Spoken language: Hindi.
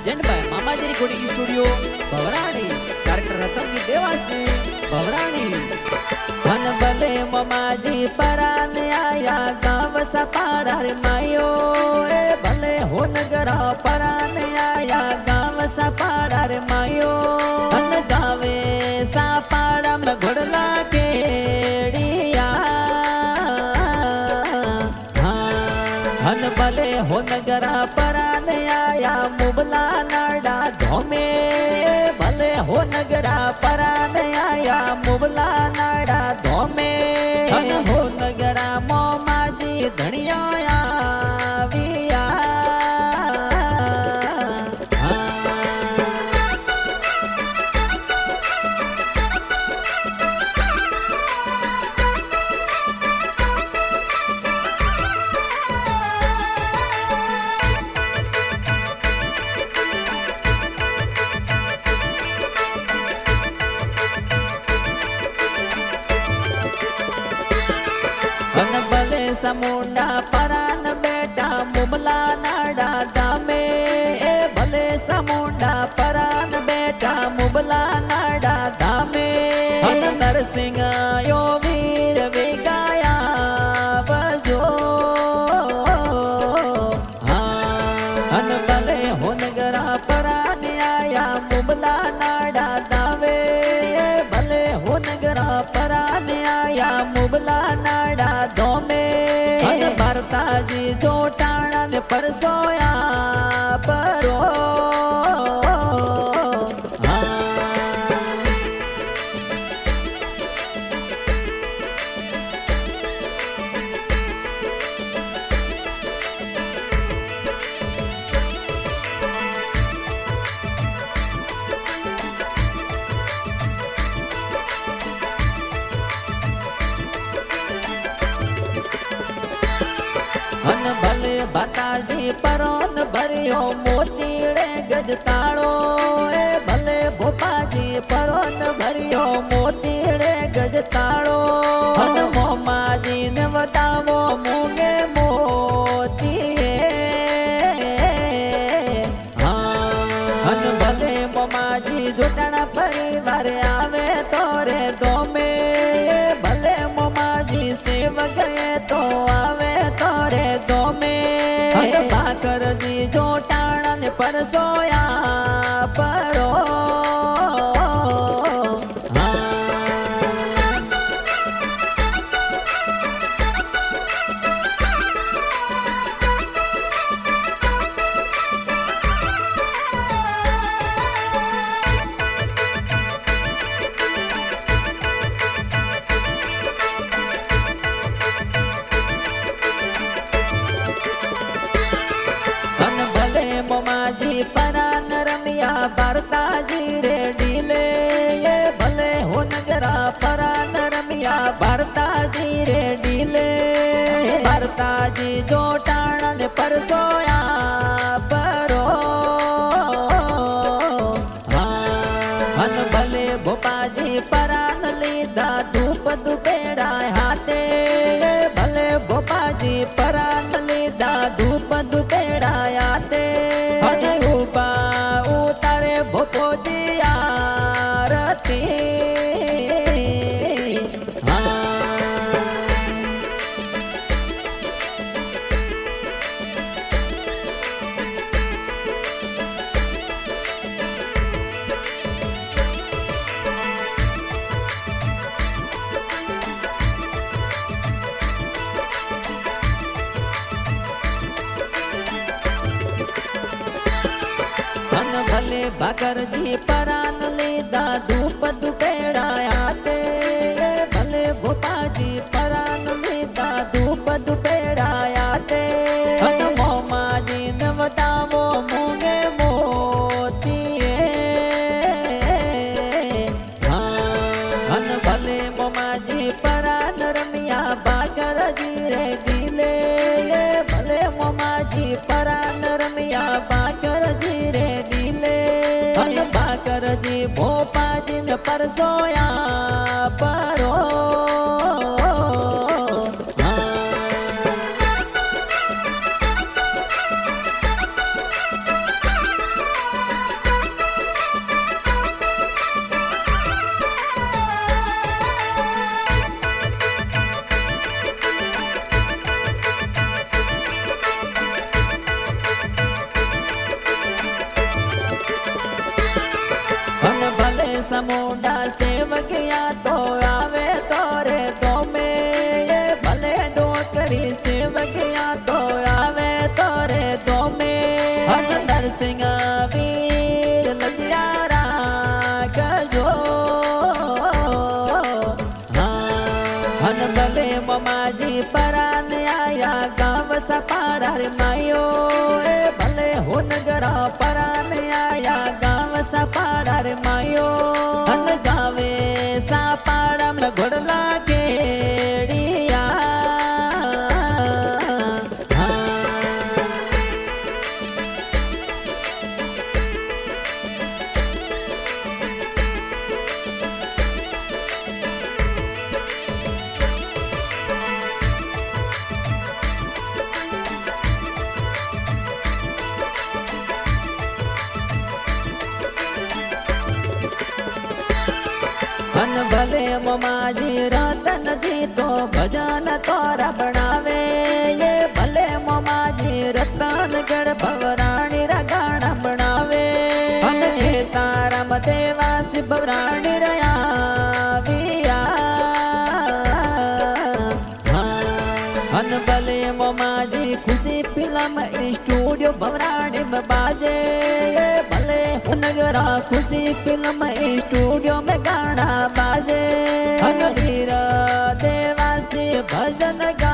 प्रेजेंट बाय मामाजी रिकॉर्डिंग स्टूडियो भवराणी डायरेक्टर रतन देवासी भवराणी धन भले मामाजी परान आया गाँव सपाड़ा रे मायो ए भले हो नगरा परान आया गाँव सपाड़ा रे मायो धन गावे सपाड़ा में घोड़ला केड़िया धन भले हो नगरा परान आया मुबला नाडा धोमे भले हो नगरा परान आया मुबला नाडा धोमे धन हो नगरा मोमाजी धनिया आविया धन भले समुंडा परान बेटा मुबला नाडा दामे ए भले समुंडा परान बेटा मुबला नाडा दामे धन नरसिंह यो वीर विगाया बजो धन भले हो नगरा परान आया मुबला नाडा दावे भले हो नगरा परान आया मुबला नाडा धोमे भरताजी जोटाणा ने परसोया परो धन भले भताजी परोन भरियो मोतीड़े गजताड़ो ए भले भोपाजी परोन भरियो मोतीड़े गजताड़ो धन मोमाजी ने बतावो मूंगे मोती धन भले मोमाजी जोटाणा परिवार आवे तोरे दोमे भले मोमाजी सेव गए तो आवे तोरे दोमे भाकर जी जोटाणा ने परसोया परो मोमाजी परान रमिया भरताजी रे डीले ये भले हो नगरा परान रमिया भरताजी रे डीले भरताजी जोटाणा ने परसोया परो धन भले भोपाजी परान लीधा धूप दुपेड़ा हाथे भले भोपाजी परान लीधा धूप दुपेड़ा आते उतारे भोपोजी आरती भले भाकर जी परान लीधा धूप दुपेड़ा आते भले भोपाजी परान लीधा धूप दुपेड़ा आते धन मोमाजी ने बतावो मूंगे मोती धन भले मोमाजी परान रमिया भाकर जी रे डीले भले मोमाजी परान रमिया भाकर जी रे धन भाकर जी भोपाजी ने परसोया परो चामुंडा सेवकिया तो आवे तोरे तो में भले डोकरी सेवकिया तो आवे तोरे तो में हर सिंह वीर लजियारा गजो हन भले ममाजी परान आया गाँव सपाड़ा रे मायो भले हो नगरा परान आया गाँव सपाड़ा रे मायो हन गावे सपाड़ा में घोड़ला केड़िया हन भले ममाजी रतन जी तो भजन तोरा बनावे ये भले ममाजी रतन गढ़ भवरानी रा गाना बनावे हन ये तारा देवासी भवरानी रया विया हन भले ममाजी खुशी फिल्म स्टूडियो भवरानी में बाजे ये भले नगरा खुशी फिल्म स्टूडियो में गाना बाजे हन वीर देवासी भजन गा